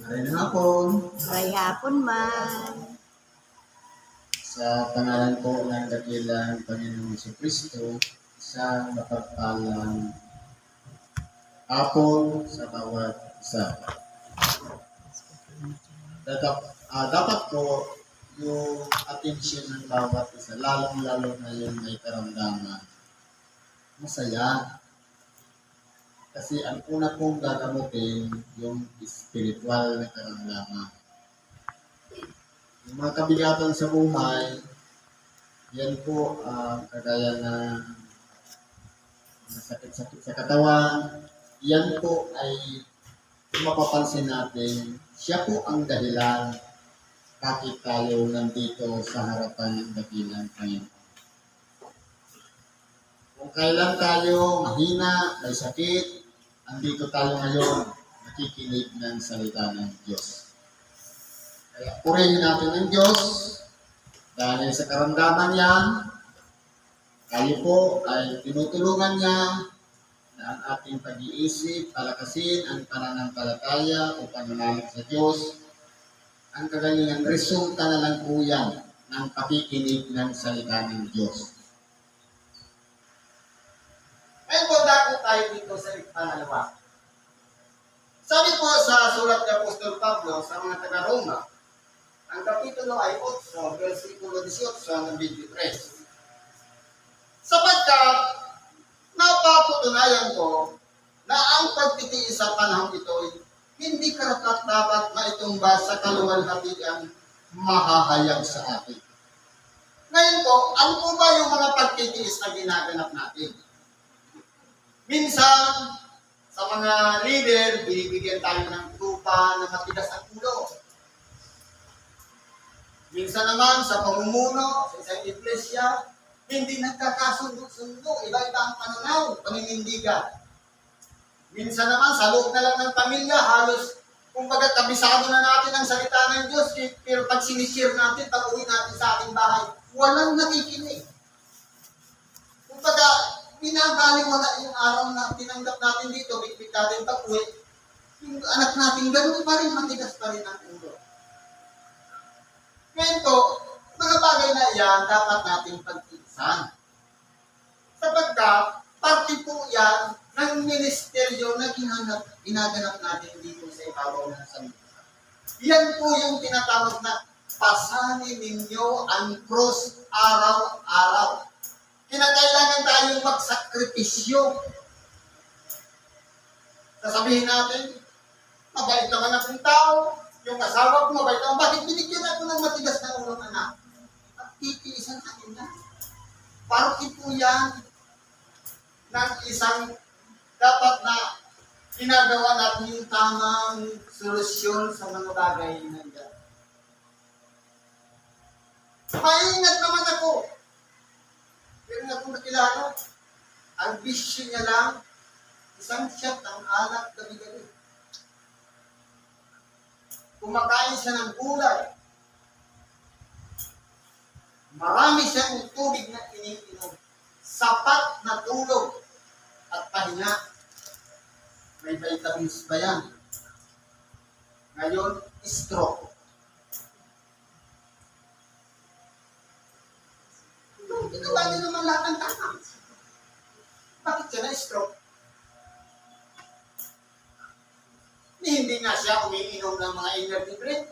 Magandang hapon. May hapon man. Sa pangalan po ng dakilang Panginoong Jesucristo, isang mapagpalang hapon sa bawat isa. Dapat po yung atensyon ng bawat isa, lalong-lalo na yung may karamdaman. Masaya. Kasi ang una pong gagamutin yung spiritual na karamdaman. Yung mga kabigatan sa buhay, yan po kagaya ng sakit-sakit sa katawan, yan po ay kung mapapansin natin, siya po ang dahilan bakit tayo nandito sa harapan ng dakilang Panginoon. Kung kailan tayo mahina, may sakit, andito tayo ngayon, nakikinig ng salita ng Diyos. Kaya purihin natin ang Diyos dahil sa karamdaman niya, tayo po ay tinutulungan niya na ang ating pag-iisip, palakasin ang pananampalataya o pananalig sa Diyos. Ang kagalingan, resulta na lang po yan ng pakikinig ng salita ng Diyos. Ngayon po, dako tayo dito sa pangalawa. Sabi po sa sulat ni Apostol Pablo sa mga taga-Roma, ang kapitulo ay 8, versikulo 18 ng 23. Sapagkat napatutunayan ko na ang pagtitiis sa panahon ito hindi karapat-dapat na itumba sa kaluwalhatian mahahayag sa atin. Ngayon po, ano po ba yung mga pagtitiis na ginaganap natin? Minsan, sa mga leader, binibigyan tayo ng lupa na matigas ang ulo. Minsan naman, sa pamumuno, sa isang iglesia, hindi nagkakasundo-sundo. Iba-iba ang pananaw, paninindigan. Minsan naman, sa loob na lang ng pamilya, halos, kumbaga, kabisado na natin ang salita ng Diyos, pero pag sinishare natin, pag uwi natin sa ating bahay, walang nakikinig. Kumbaga, binabalik mo na yung araw na tinanggap natin dito, bigbig natin pag-uwi, yung anak natin, ganun pa rin, matigas pa rin ang ulo. Ngayon po, mga bagay na yan, dapat nating pagtiisan. Sapagkat, parte po yan ng ministeryo na ginaganap natin dito sa ibabaw ng sanlibutan. Yan po yung tinatawag na pasanin ninyo ang cross araw-araw. Kinakailangan tayong magsakripisyo. Sasabihin natin, mabait naman akong tao, yung asawa ko mabait naman, bakit binigyan ako ng matigas na ulo anak? At titiisan natin yan. Parte po yan ng isang dapat na ginagawa natin yung tamang solusyon sa mga bagay na yan. Maingat naman ako. Pero nga kung nakilala, ang bisyo niya lang, isang shot ng alak gabi-gabi. Kumakain siya ng gulay. Marami siyang tubig na iniinom. Sapat na tulog at pahinga. May vitamins ba yan? Ngayon, stroke. Ito ba din naman lahat ng tama? Bakit siya na-stroke? Hindi nga siya umiinom ng mga energy drink.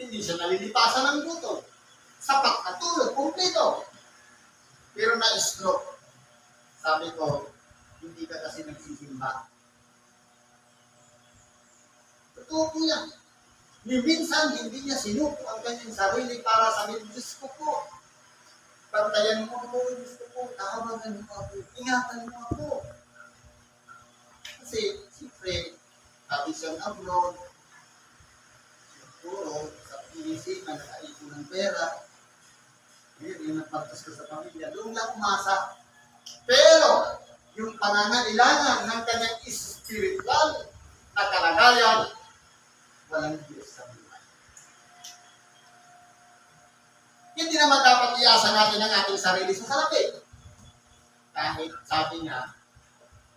Hindi siya nalilipasan ng gutom. Sapat na tulog, kumpleto. Pero na-stroke. Sabi ko, hindi ka kasi nagsisimba. Totoo po yan. Minsan, hindi niya sinuko ang kanyang sarili para sabihin, Diyos ko po, bantayan mo ako, Diyos ko po, tawagan mo ako, ingatan mo ako. Kasi, siyempre, pati siyang abroad, siguro, sa PVC, na nakaipon ng pera, ngayon, yung nagpagtas ka sa pamilya, doon lang umasa. Pero, yung pangangailangan ng kanyang spiritual na kalagayan, walang Diyos sa buhay. Hindi naman dapat iasa natin ang ating sarili sa salapi. Kahit sabi nga,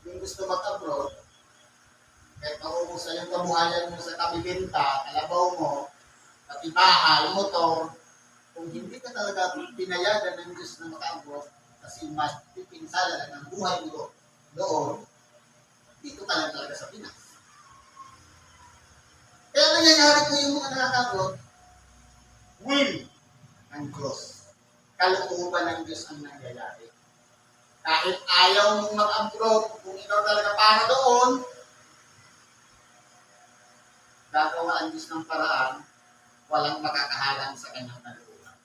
yung gusto mag-abroad, Kahit maubos na yung kabuhayan mo sa kabibenta, kalabaw mo, pati bahay, motor, kung hindi ka talaga pinayagan ng Diyos na makaabot, kasi mas pipinsala lang ng buhay mo doon, dito ka lang talaga sa Pinas. Kaya nangyayari ko yung mga nakakabot, will ng Diyos. Kalooban ng Diyos ang nangyayari. Kahit ayaw mong mag-abroad, kung ikaw talaga para doon, gagawa ang Diyos ng paraan, walang makakahalang sa kanyang kalooban.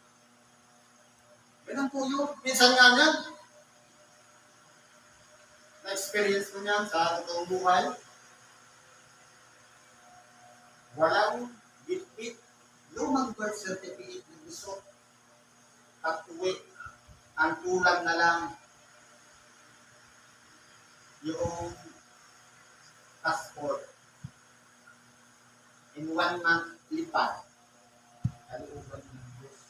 Ganun po yun. Minsan nga yan, na-experience ko niyan sa totoong buhay. Walang bitbit, lumang birth certificate na gusto. At uwi, ang kulang na lang yung passport. In 1 month, lipat. Kalooban ng Diyos.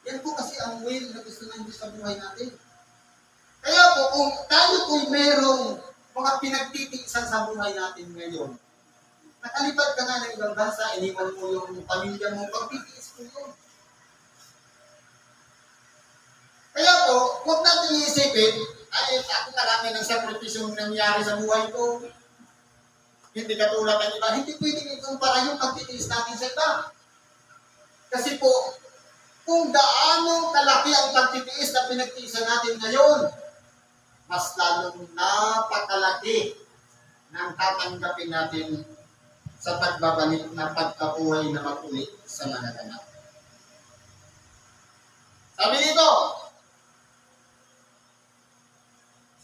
Yan po kasi ang will na gusto ng Diyos sa buhay natin. Kaya po, kung tayo po'y merong mga pinagtitiisan sa buhay natin ngayon, nakalipad ka nga ng ibang bansa, iniwan mo yung pamilya mo, pagtitiis mo yun. Kaya po, huwag natin iisipin, ay, ako marami ng sakripisyong nangyari sa buhay ko. Hindi katulad ng iba. Hindi pwedeng ikumpara yung pagtitiis natin sa iba. Kasi po, kung gaano kalaki ang pagtitiis na pinagtiisan natin ngayon, mas lalong napakalaki ng tatanggapin natin sa pagbabalik na pagkabuhay na makulit sa mga ganap. Sabi dito,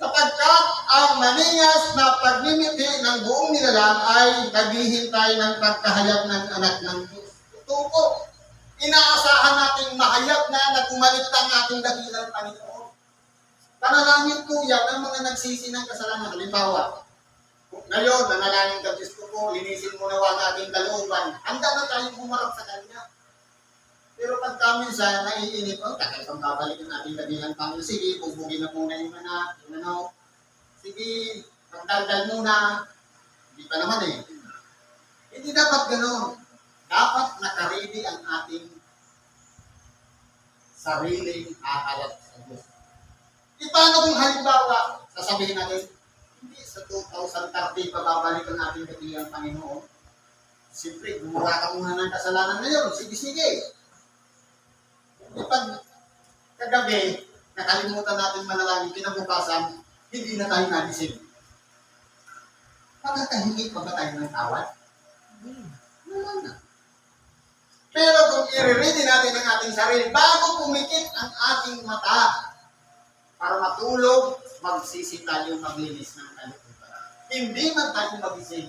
sapagkat ang maningas na pagmimiti ng buong nilalang ay naghihintay ng pagkahayag ng anak ng Diyos. Totoo po, inaasahan nating mahayag na bumalik ang ating dakilang Panginoon. Panalangin po yan ang mga nagsisi ng kasalanan. Halimbawa, ngayon, nanalangin ka, Diyos ko po, linisin mo na ang ating kalooban. Handa na tayong humarap sa Kanya. Pero pagka minsan, naiinip, takay pang babalik ang ating dakilang Panginoon. Sige, bubugin na muna yung anak, yung ano. Sige, magdaldal muna. Hindi pa naman eh. Hindi dapat gano'n. Dapat nakaredy ang ating sariling akalat sa Diyos. Paano kung halimbawa, sasabihin natin, hindi sa 2030 pababalik ang ating dakilang Panginoon. Siyempre, gumawa ka muna ng kasalanan ngayon. Sige. Pag kagabi, nakalimutan natin manalangin, kinabukasan, hindi na tayo nagising. Magkakahingi pa ba tayo ng tawad? Wala na. Pero kung i-ready natin ang ating sarili, bago pumikit ang ating mata, para matulog, magsisi tayo maglinis ng kalikutan. Hindi man tayo magising.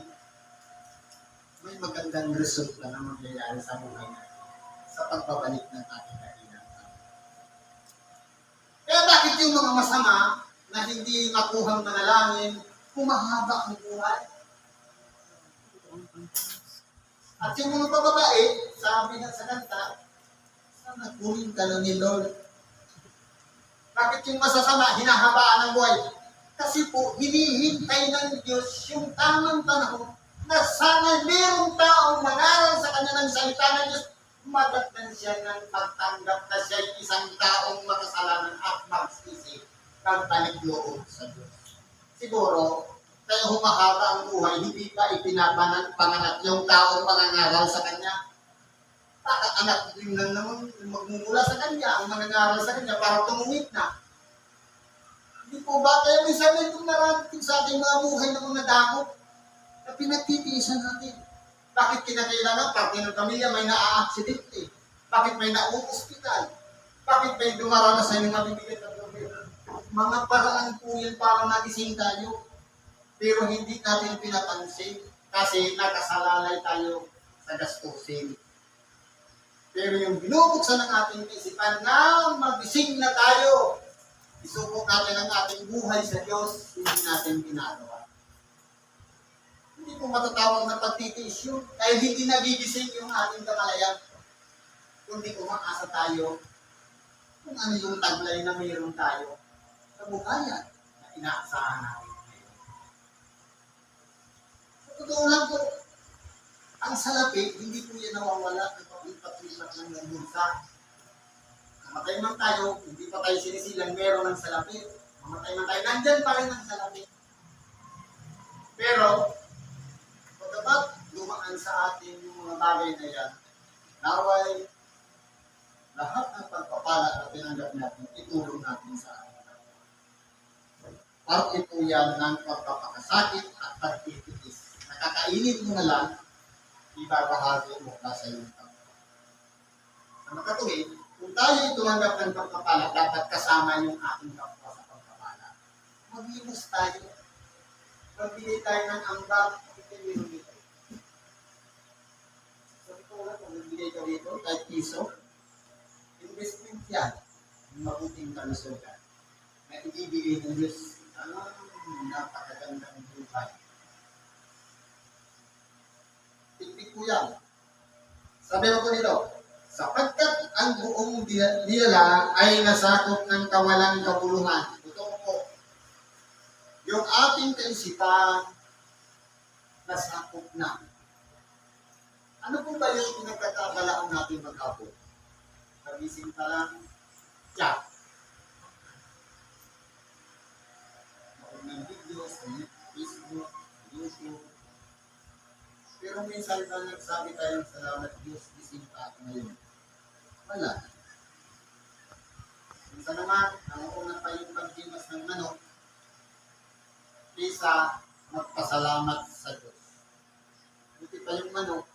May magandang result na mangyayari sa buhay natin sa pagbabalik ng ating dakilang. Kaya bakit yung mga masama na hindi makuhang manalangin, humahaba ang buhay? At yung mga babae, sabi na sa kanta, sana kunin ka na ni Lord. Bakit yung masasama, hinahabaan ng buhay? Kasi po, hinihintay ng Diyos yung tamang panahon na sana mayroong taong mangaral sa kanya ng salita ng Diyos, madatnan siya ng pagtanggap na siya isang taong makasalanan at magsisi, pagbalik loob sa Diyos. Siguro, kaya humahaba ang buhay, hindi pa ipinapanganak yung taong mangangaral sa kanya. Anak din lang naman magmumula sa kanya, ang manangaral sa kanya para tumungit na. Hindi po ba? Kaya minsan may itong narating sa ating mga buhay na mga damot na pinagtitiisan natin. Bakit kinakailangan? Parte ng pamilya may naa-aksidente. Bakit may na-hospital? Bakit may dumaranas sa inyong mabibigat na problema? Mga paraan po yan para nagising tayo. Pero hindi natin pinapansin kasi nakasalalay tayo sa gastusin. Pero yung binubuksan ng ating isipan na magising na tayo, isubok natin ang ating buhay sa Diyos, hindi natin ginagawa. Hindi po matatawag na pagtitiis yun, dahil hindi nagigising yung ating kamalayan. Kundi umaasa tayo kung ano yung taglay na mayroon tayo sa buhayan na inaasahan natin. Ang salapi, hindi po yan nawawala kapag ipat-ipat lang ng bulsa. Mamatay man tayo, hindi pa tayo sinisilang meron ng salapi. Mamatay man tayo, nandyan pa rin ang salapi. Pero, pagkabat dumaan sa atin yung mga bagay na yan, naway, lahat ng pagpapala na tinanggap natin, itulong natin sa atin. Parte po yan ng pagpapakasakit at pagtitiis. Nakakainit mo na lang, ibabahagi mo na sa iyong kapwa. Sa makatuwid, kung tayo tumanggap ng pagpapala, dapat kasama yung ating kapwa sa pagpapala. Maglimos tayo. Magbili tayo ng ambag. Sabi ko wala, kung nagbigay ka dito, kahit piso, investment yan. Mabuting kalusugan. Na ibibigay ng Diyos. Napakagandang buhay. Tingnan ko yan. Sabi ko dito, sapagkat ang buong nila ay nasakop ng kawalang kabuluhan. Ito po, yung ating kaisipan, nasakop na. Ano po ba yung pinagkakabalaang natin mag-apo? Pagising pa lang, chat. Ng video sa Facebook, YouTube. Pero minsan na nagsabi tayo ng salamat Diyos, gising pa ako ngayon. Wala. Minsan naman, nanguuna pa yung pagdimas ng manok kaysa magpasalamat sa Diyos. Buti pa yung manok,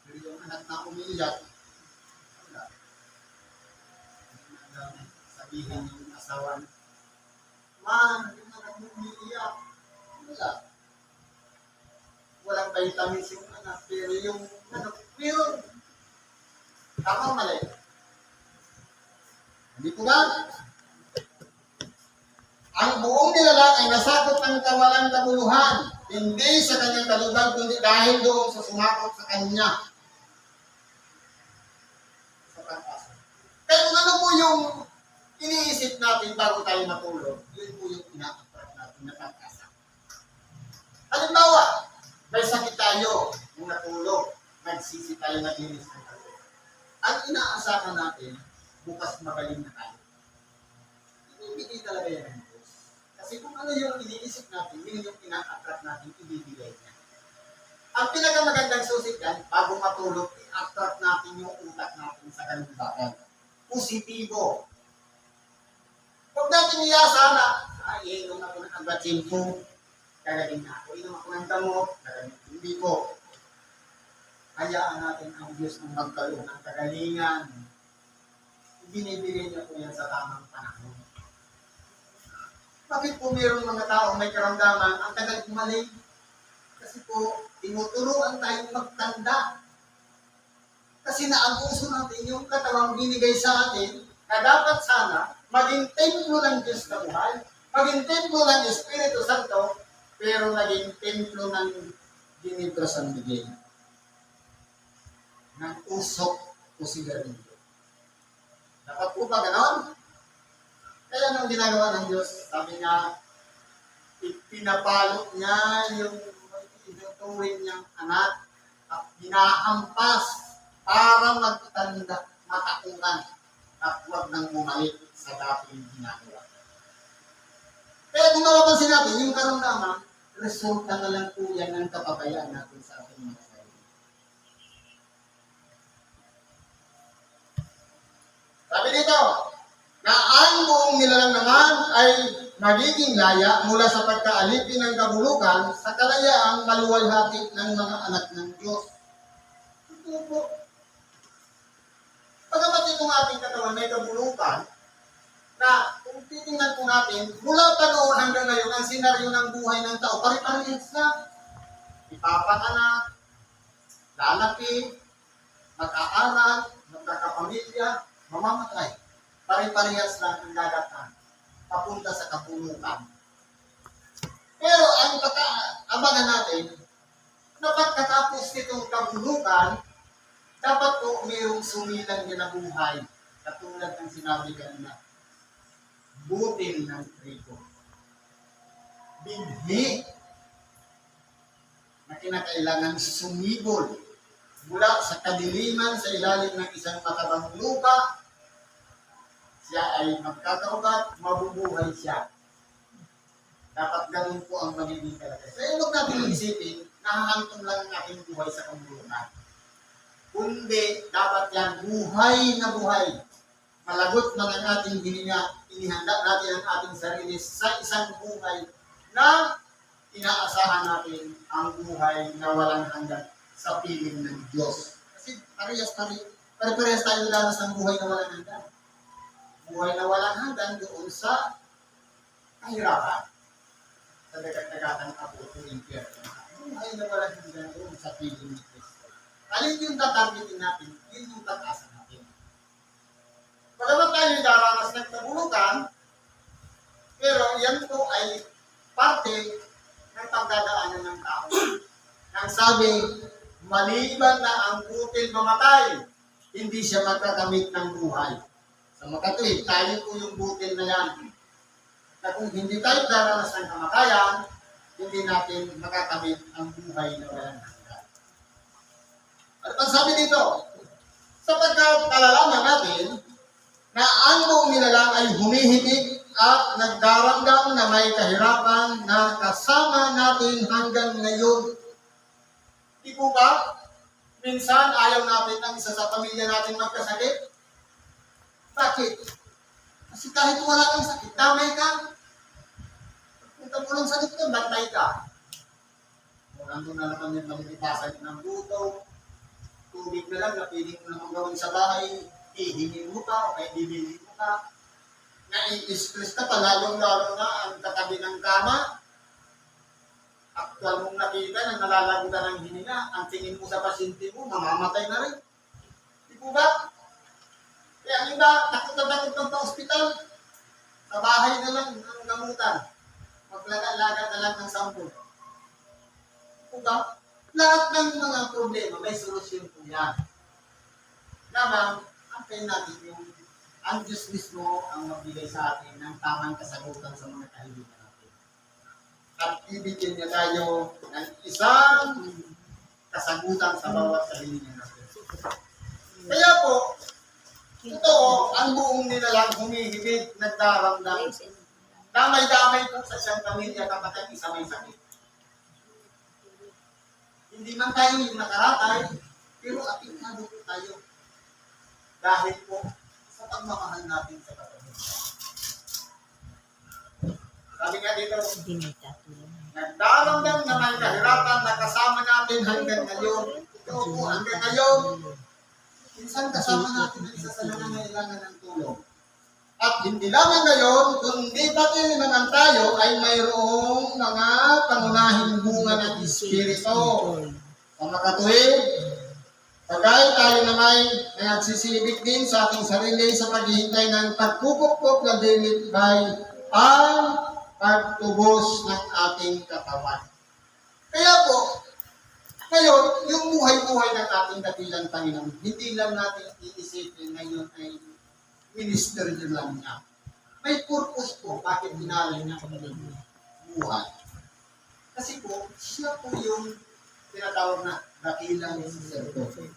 pero yung anak na umiiyak, wala. Sabihin yung asawa, man, yung anak mo umiiyak, wala. Walang vitamins yung anak, pero yung anak, pure. Tama mali. Hindi po ba? Ang buong nilalang ay nasakop ng kawalang kabuluhan, hindi sa kanyang kalubag, kundi dahil doon sa sumakop sa kanya. Sa pagkasa. Kaya kung ano po yung iniisip natin bago tayo matulog, yun po yung ina-attract natin na pagkasa. Halimbawa, may sakit tayo, nung natulog, nagsisi tayo, naglinis ng tayo. Ang inaasahan natin, bukas magaling na tayo. Ibibigay talaga yan ng Diyos. Kasi kung ano yung iniisip natin, yun yung ina-attract natin, ibibigay niya. Ang pinakamagandang susit yan, bago matulog, i-attract natin yung utak natin sa ganung bagay. Positibo. Huwag natin iyasahan na, iinom ako ng agbatin ko, gagaling na ako. Inom ako ng damot, gagaling. Hindi po. Hayaan natin ang Diyos ng magkaroon ng kagalingan. Binibigay niya po yan sa tamang panahon. Bakit po mayroong mga taong may karamdaman, ang tagal gumaling? Kasi po, tinuturuan tayong magtanda. Kasi naabuso natin yung katawang binigay sa atin, na dapat sana, maging templo ng Diyos na buhay, maging templo ng Espiritu Santo, pero naging templo ng Ginebra San Miguel. Ng usok o sigarilyo. Dapat po ba ganon? Kaya nung ginagawa ng Diyos, sabi niya, pinapalot niya yung ituturing niyang anak at hinahampas para magtanda, matakunan at huwag nang bumalik sa dating ginagawa. Kaya kung mapapansin natin, yung karamdaman, resulta na lang po yan ng kapabayaan natin sa ating mga sarili. Sabi dito, na ang buong nilalang naman ay magiging laya mula sa pagkaalipin ng kabulukan sa kalayaang maluwalhati ng mga anak ng Diyos. Ito po. Pagamat itong ating katawan may kabulukan, na kung titingnan po natin, mula pa noon hanggang ngayon, ang senaryo ng buhay ng tao, pare-parehas na. Ipapanganak, lalaki, mag-aaral, magkakapamilya, mamamatay. Pare-parehas lang ang dagatan, papunta sa kabulukan. Pero ang abangan natin, na pagkatapos nitong kabulukan, dapat po mayroong sumilang niya na buhay. Katulad ng sinabi kanina, butil ng trigo. Binhi. kinakailangan sumibol mula sa kadiliman sa ilalim ng isang matabang lupa. Siya ay magkakaugat, mabubuhay siya. Dapat ganun po ang magiging kalagayan. Kaya huwag natin isipin, nakahantong lang ang ating buhay sa kamulukan. Kundi, dapat yan buhay na buhay. Malagot man ang ating hininga, inihanda natin ang ating sarili sa isang buhay na inaasahan natin ang buhay na walang hanggan sa piling ng Diyos. Kasi pare-parehas tayo danas ng buhay na walang hanggan. Buhay na walang hanggan doon sa kahirapan. Sa dagat-dagatan ng Apo ng Impyerno. Buhay na walang hanggan doon sa piling ni Kristo. Alin yung tatargetin natin, yun yung tatasan natin. Pagkaman tayo daranas ng kabulukan, pero yan po ay parte ng pagdadaanan ng tao. Nang sabi, maliban na ang butil mamatay, hindi siya magkakamit ng buhay. Sa makatuwid, tayo po yung butil na yan. Na kung hindi tayo daranas ng kamatayan, hindi natin makakamit ang buhay na walang hanggan. At ang sabi dito, sapagkat alalaman natin na ang buong nilalang ay humihigit at nagdaramdam na may kahirapan na kasama natin hanggang ngayon. Di po ba? Minsan ayaw natin ang isa sa pamilya natin magkasakit. Bakit? Kasi kahit wala kang sakit, damay ka. Punta mo lang sakit ka, bantay ka. O nandun na naman yung malilipasan ng buto. Tubig na lang na piling mo naman gawin sa bahay. Ihingi mo ka o kaya bibili mo ka. Nai-stress ka pa, lalong-lalo na ang katabi ng kama. Aktual mong nakita na nalalago ka ng hininga, ang tingin mo sa pasyente mo, mamamatay na rin. Di po ba? Kaya ang iba, takot ng pa-hospital. Sa bahay na lang ang gamutan. Maglaga-laga na lang ng sampo. Di po ba? Lahat ng mga problema, may solusyon po yan. Naman, antayin natin yung ang Diyos mismo ang magbigay sa atin ng tamang kasagutan sa mga kahilingan natin. At ibigyan niya tayo ng isang kasagutan sa bawat kahilingan natin. Kaya po, totoo, ang buong nilalang humihigit, nagdaramdam. Damay-damay po sa siyang pamilya kapatid isa may sakit. Hindi man tayo yung nakaratay, pero apinkado po tayo. Dahil po, sa pagmamahal natin sa kapatid. Sabi nga dito, nagdaramdam na may kahirapan na kasama natin hanggang ngayon. Ito po, hanggang ngayon, minsan kasama natin ang isa sa nangangailangan ng tulong. At hindi lamang ngayon, kundi pati naman tayo ay mayroong mga pangunahing bunga ng Espiritu. Ang makatuwid, pagay tayo naman ay nagsisibik din sa ating sarili sa paghihintay ng pagkukupkop na dilitbay ang pagtubos ng ating katawan. Kaya po, ngayon, yung buhay-buhay ng ating dakilang Panginoon, hindi lang natin iisipin ngayon ay minister niyo lang niya. May purpose po bakit dinalay niya ang buhay. Kasi po, siya po yung tinatawag na dakilang sacerdote.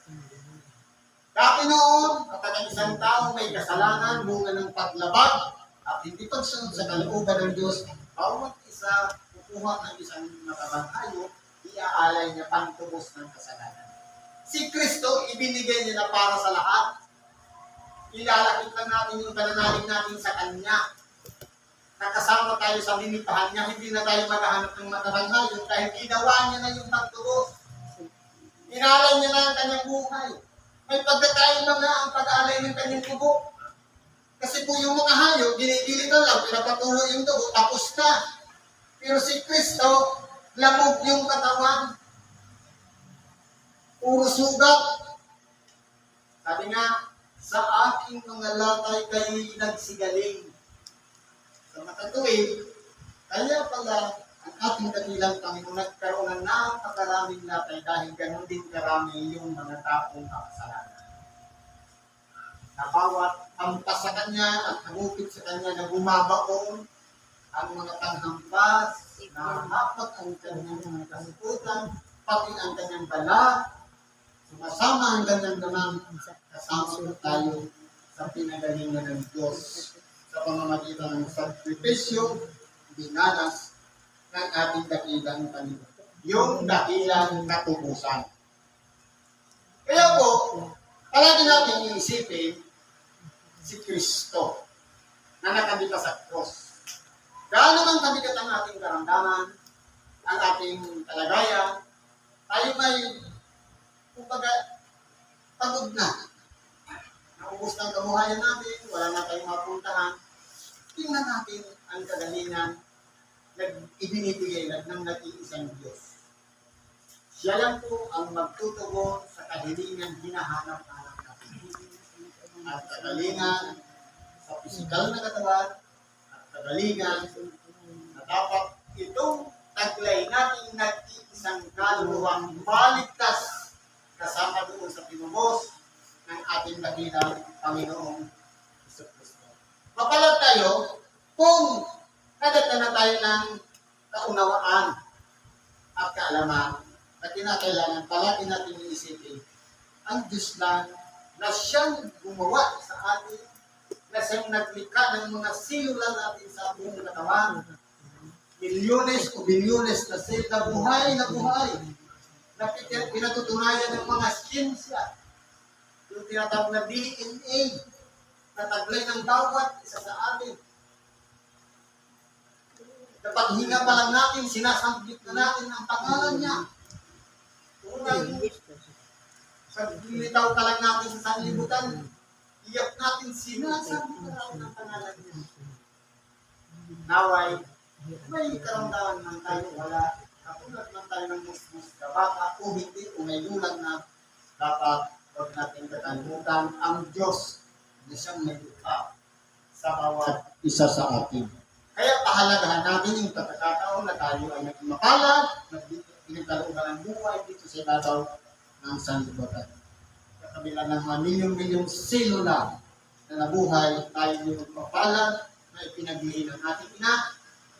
Dati noon, kapag ang isang tao may kasalanan, bunga ng paglabag, at hindi pagsunod sa kalooban ng Diyos, bawat isa kukuha ng isang matabang hayop, iaalay niya pantubos ng kasalanan. Si Kristo, ibinigay niya na para sa lahat. Ilalakit lang natin yung pananalig natin sa Kanya. Nakasama tayo sa limipahan niya, hindi na tayo maghahanap ng matabang hayop dahil ginawa niya na yung pantubos. Inalay niya na ang kanyang buhay. May pagkakaiba nga ang pag-alay ng kanyang dugo. Kasi po yung mga hayop, ginigilitan lang, pinapatuloy yung dugo, tapos na. Pero si Kristo, lamog yung katawan. Puro sugat. Sabi nga, sa aking mga latay kayo'y nagsigaling. Sa makatuwid, kaya pala ang ating dakilang Panginoon nagkaroon ng napakaraming latay dahil ganun din karami yung mga taong makasalanan. Na bawat ampas sa Kanya at hagupit sa Kanya na bumabaon ang mga tanghampas, na hapat ang kanyang mga kasukutan, pati ang kanyang bala, sumasama ang kanyang damang, kasama tayo sa pinagalingan ng Diyos sa pamamagitan ng sakripisyo, binalas ng ating dakilang Panginoon. Yung dakilang katubusan. Kaya po, palagi natin iisipin si Kristo na nakabita sa cross. Gaano man kabigat ang ating karamdaman, ang ating kalagayan, tayo may, kumbaga, pagod na. Naubos ng kabuhayan natin, wala na tayong mapuntahan. Tingnan natin ang kagalingan na ibinibigay ng nag-iisang Diyos. Siya lang po ang magtutugon sa kahilingan hinahanap-hanap natin. At kagalingan sa pisikal na katawan, at kagalingan na dapat itong taglay natin nag-iisang kaluluwang maligtas kasama doon sa pinubos ng ating dakilang Panginoong Jesucristo. Mapalad tayo kung nadagdagan na tayo ng kaunawaan at kaalaman na kinakailangan palagi natin iisipin ang Diyos lang na siyang gumawa sa atin, na siyang naglikha ng mga silula natin sa buong katawan. Milyones o bilyones na sila buhay na pinatutunayan ng mga siyensya. Yung tinatawag na DNA na taglay ng bawat isa sa atin. Kapag hinga pa lang natin, sinasambit na natin ang pangalan niya. Unang paglilitaw ka lang natin sa sanlibutan, iyak natin sinasambit na natin ang pangalan niya. Naway, may karamdaman man tayo, wala. Katulad man tayo ng musmus na bata o hindi o may lulang na dapat huwag natin kakalimutan ang Diyos na siyang may lupa sa bawat isa sa atin. Kaya pahalagahan natin yung pagkakataon na tayo ay naging mapalad, pinagkalooban ng buhay dito sa ibabaw ng sanlibutan. Sa kabila ng mga milyong-milyong selula na nabuhay, tayo yung mapalad na ipinaglihin ng ating ina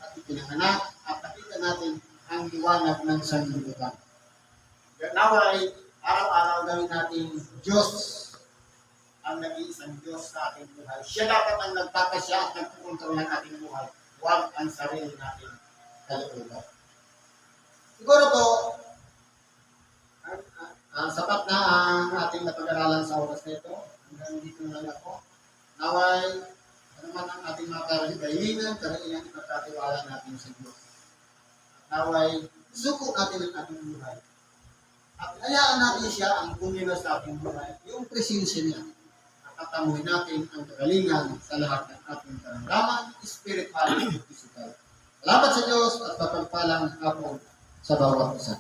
at ipinanganak at nakita natin ang liwanag ng sanlibutan. Naway, araw-araw gawin natin Diyos ang nag-iisang Diyos sa ating buhay. Siya dapat ang nagpapasya at nagpupuntaw ng ating buhay. Huwag ang sarili natin kalooban. Siguro po, sapat na ang ating napag-aralan sa oras na ito. Hanggang dito na lang ako. Naway, ano man ang ating mga kahilingan, karailan ipagkatiwala natin sa Diyos. At naway, suko natin ang ating buhay. At hayaan natin siya ang pumilo sa ating buhay. Yung presensya niya. At tatamuhin natin ang kagalingan sa lahat ng ating karamdaman, spiritual at physical. Salamat sa Diyos at kapagpalang hapon sa bawat isa.